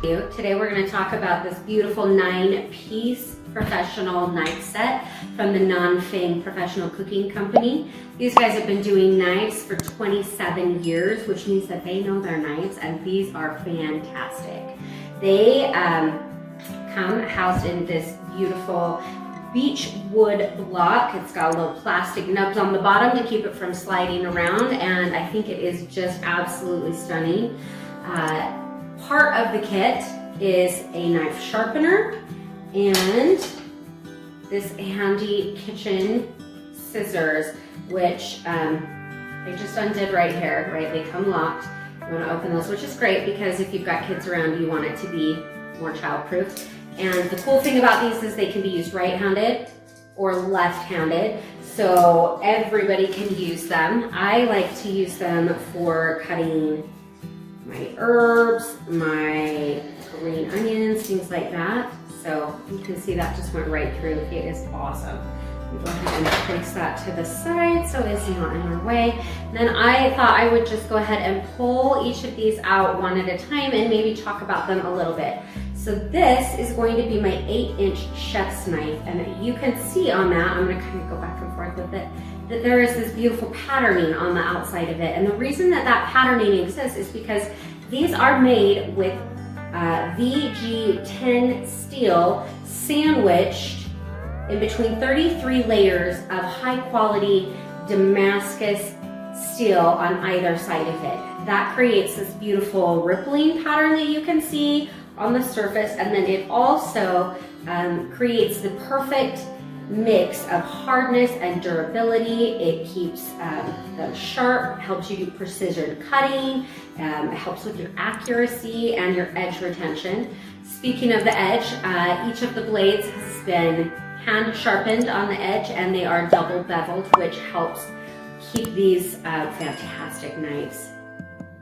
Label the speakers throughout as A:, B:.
A: Today we're going to talk about this beautiful 9-piece professional knife set from the Nanfang Professional Cooking Company. These guys have been doing knives for 27 years, which means that they know their knives, and these are fantastic. They come housed in this beautiful Beechwood block. It's got little plastic nubs on the bottom to keep it from sliding around, and I think it is just absolutely stunning. Part of the kit is a knife sharpener and this handy kitchen scissors, which I just undid right here, right? They come locked. You want to open those, which is great because if you've got kids around, you want it to be more childproof. And the cool thing about these is they can be used right-handed or left-handed, so everybody can use them. I like to use them for cutting my herbs, my green onions, things like that. So you can see that just went right through. It is awesome. Go ahead and place that to the side so it's not in our way. And then I thought I would just go ahead and pull each of these out one at a time and maybe talk about them a little bit. So this is going to be my 8-inch chef's knife, and you can see on that, I'm going to kind of go back and forth with it, that there is this beautiful patterning on the outside of it. And the reason that that patterning exists is because these are made with VG10 steel sandwiched in between 33 layers of high quality Damascus steel on either side of it. That creates this beautiful rippling pattern that you can see on the surface, and then it also creates the perfect mix of hardness and durability. It keeps them sharp, helps you do precision cutting, it helps with your accuracy and your edge retention. Speaking of the edge, each of the blades has been hand sharpened on the edge, and they are double beveled, which helps keep these fantastic knives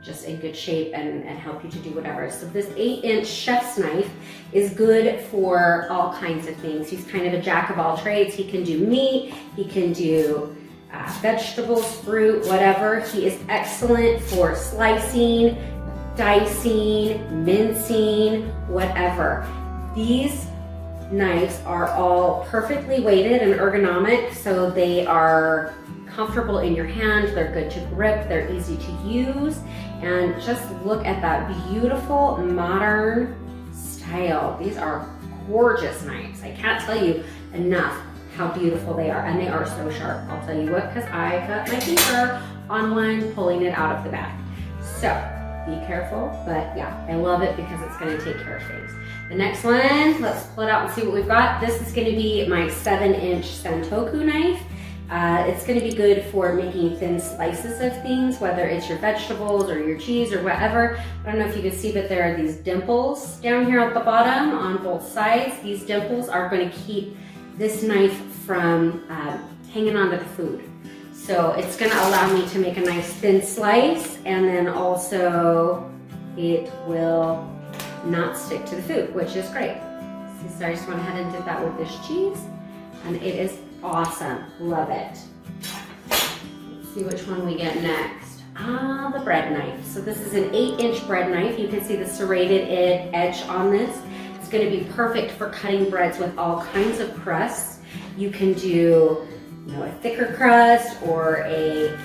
A: just in good shape and help you to do whatever. So this 8-inch chef's knife is good for all kinds of things. He's kind of a jack of all trades. He can do meat, he can do vegetables, fruit, whatever. He is excellent for slicing, dicing, mincing, whatever. These knives are all perfectly weighted and ergonomic, so they are comfortable in your hand, they're good to grip, they're easy to use, and just look at that beautiful modern style. These are gorgeous knives. I can't tell you enough how beautiful they are, and they are so sharp. I'll tell you what, because I cut my finger on one pulling it out of the bag. So be careful, but yeah, I love it because it's going to take care of things. The next one, let's pull it out and see what we've got. This is going to be my 7-inch Santoku knife. It's going to be good for making thin slices of things, whether it's your vegetables or your cheese or whatever. I don't know if you can see, but there are these dimples down here at the bottom on both sides. These dimples are going to keep this knife from hanging onto the food. So it's going to allow me to make a nice thin slice, and then also it will not stick to the food, which is great. So I just went ahead and did that with this cheese, and it is awesome. Love it. Let's see which one we get next. The bread knife. So this is an 8-inch bread knife. You can see the serrated edge on this. It's going to be perfect for cutting breads with all kinds of crusts. You can do, a thicker crust or a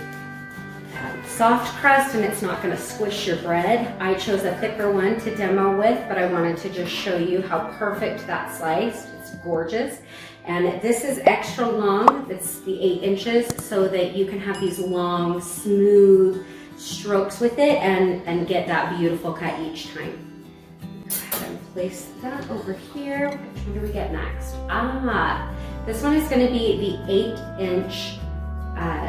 A: soft crust, and it's not going to squish your bread. I chose a thicker one to demo with, but I wanted to just show you how perfect that sliced. It's gorgeous. And this is extra long. It's the 8 inches, so that you can have these long, smooth strokes with it and get that beautiful cut each time. Go ahead and place that over here. Which one do we get next? This one is going to be the 8-inch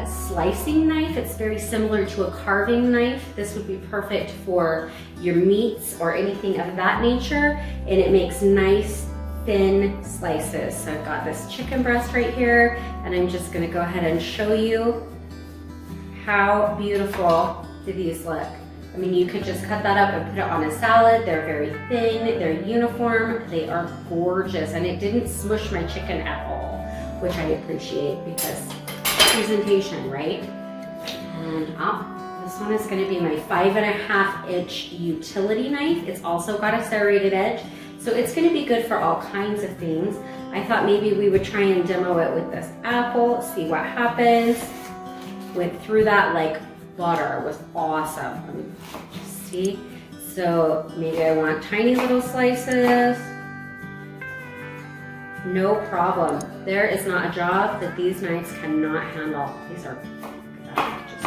A: slicing knife. It's very similar to a carving knife. This would be perfect for your meats or anything of that nature, and it makes nice thin slices. So I've got this chicken breast right here, and I'm just going to go ahead and show you how beautiful do these look. I mean, you could just cut that up and put it on a salad. They're very thin, they're uniform, they are gorgeous, and it didn't smush my chicken at all, which I appreciate because presentation, right? And I'll This one is going to be my 5.5-inch utility knife. It's also got a serrated edge, so it's going to be good for all kinds of things. I thought maybe we would try and demo it with this apple, see what happens. Went through that like butter. It was awesome. Let me just see. So maybe I want tiny little slices. No problem. There is not a job that these knives cannot handle. These are just,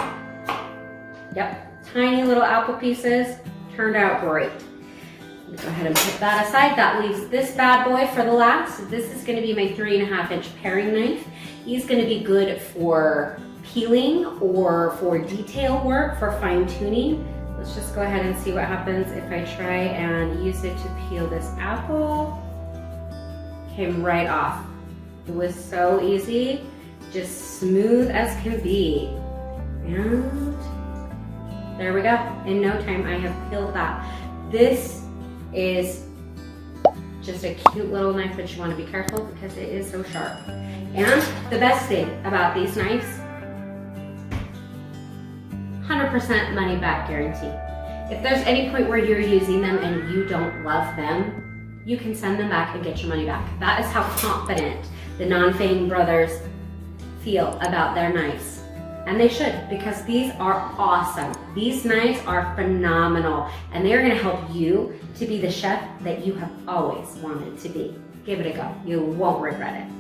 A: yep, tiny little apple pieces. Turned out great. Let me go ahead and put that aside. That leaves this bad boy for the last. This is going to be my 3.5-inch paring knife. He's going to be good for peeling or for detail work, for fine tuning. Let's just go ahead and see what happens if I try and use it to peel this apple. Came right off. It was so easy, just smooth as can be. And there we go. In no time, I have peeled that. This is just a cute little knife, but you want to be careful because it is so sharp. And the best thing about these knives, 100% money back guarantee. If there's any point where you're using them and you don't love them, you can send them back and get your money back. That is how confident the Nanfang brothers feel about their knives. And they should, because these are awesome. These knives are phenomenal, and they are gonna help you to be the chef that you have always wanted to be. Give it a go. You won't regret it.